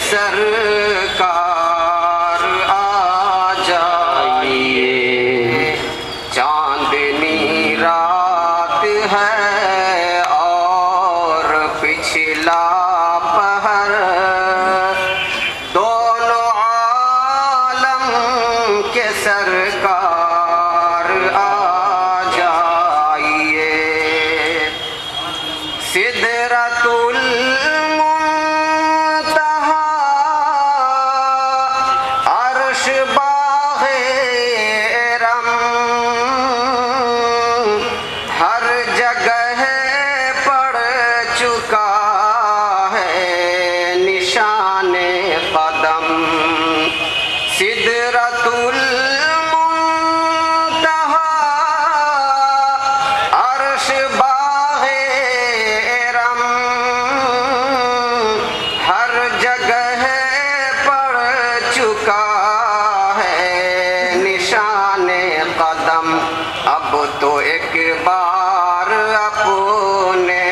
سرکار آ جائیے، چاندنی رات ہے اور پچھلا پہر، دونوں عالم کے سرکار آ جائیے، سدرۃ المنتہا عرش باغ رم، ہر جگہ پڑ چکا ہے نشان قدم، سدرۃ المنتہا عرش باغ رم، ہر جگہ پڑ چکا ہے نشان قدم، اب تو ایک بار اپنے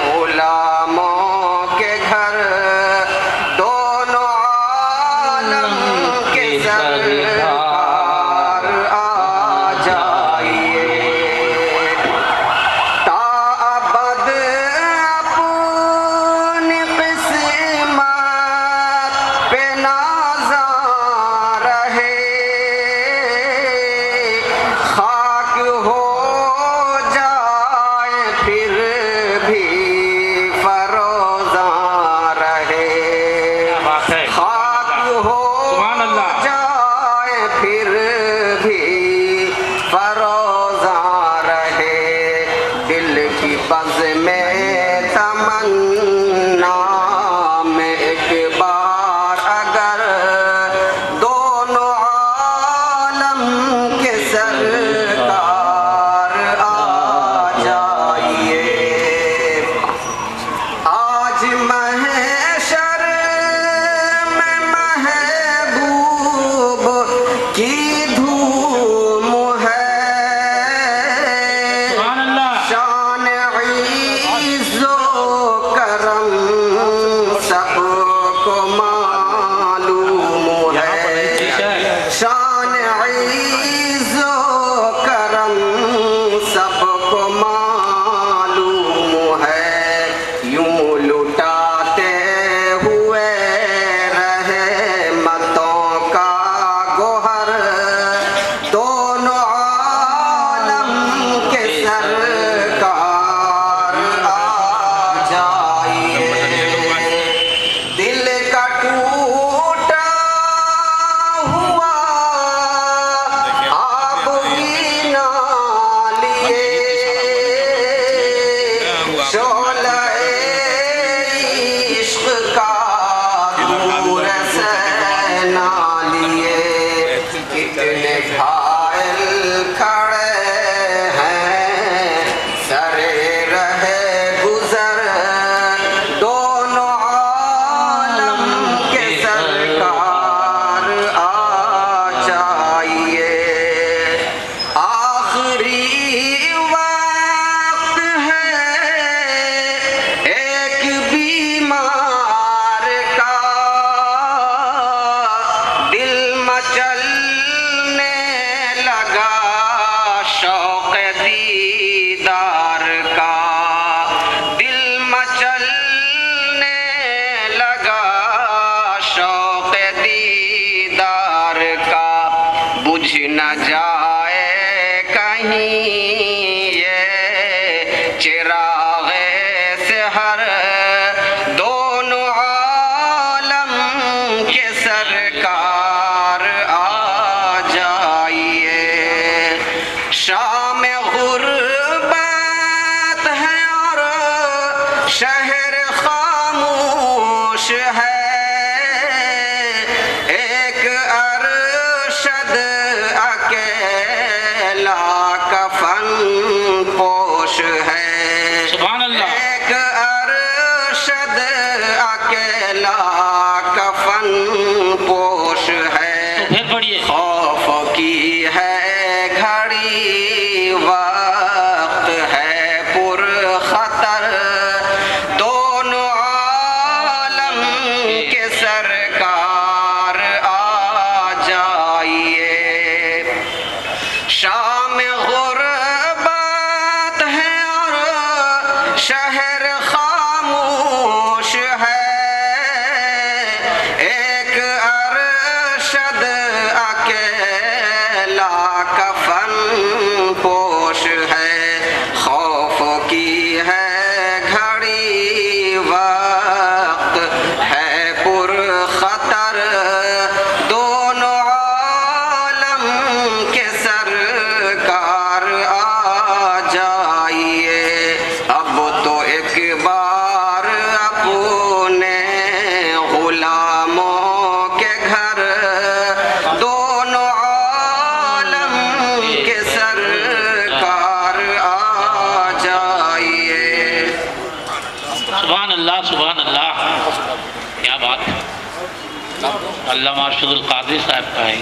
غلاموں کے گھر دونوں عالم کے سرکار آ جائیے، تا ابد اپنی قسمت پہ نازاں رہے، خاک ہو جائے پھر بھی فروزاں رہے، خاک ہو جائے پھر بھی فروزاں رہے، دل کی بز میں تمنا میں ایک بار اگر دونوں عالم کے سرکار آ جائیے، آج محشر میں محبوب کی دھوم ہے، شان عز و کرم سب کو معلوم ہے، شان عز و کرم سب کو معلوم ہے، یوں لٹاتے ہوئے رحمتوں کا گوہر دونوں عالم کے سرکار آ جائیے، دل کا ٹوٹا ہوا آپ بھی نہ لیے، شعلہ عشق کا دور سے نہ لیے، کتنے گھائل کھڑے ہیں سرے رہے گزر دونوں عالم کے سرکار آ جائیے، آخری وقت ہے ایک بیمار کا، دل مچلنے لگا شوق دیدار کا، دل مچلنے لگا شوق دیدار کا، بجھ نہ جائے کہیں یہ چراغ سحر دونوں عالم کے سرکار آ جائیے، شام غربت ہے اور شہر خاموش ہے، ایک ارشد اکیلا کفن پوش ہے، ایک ارشد اکیلا کفن پوش ہے، خوف کی ہے گھڑی وقت ہے پر خطر دو ابھی وقت ہے پر خطر دونوں عالم کے سرکار آ جائیے اب تو ایک بار اپنے غلاموں کے گھر دونوں عالم کے سرکار آ جائیے۔ سبحان اللہ سبحان اللہ، کیا بات ہے۔ علامہ ارشد القادری صاحب کا ہے۔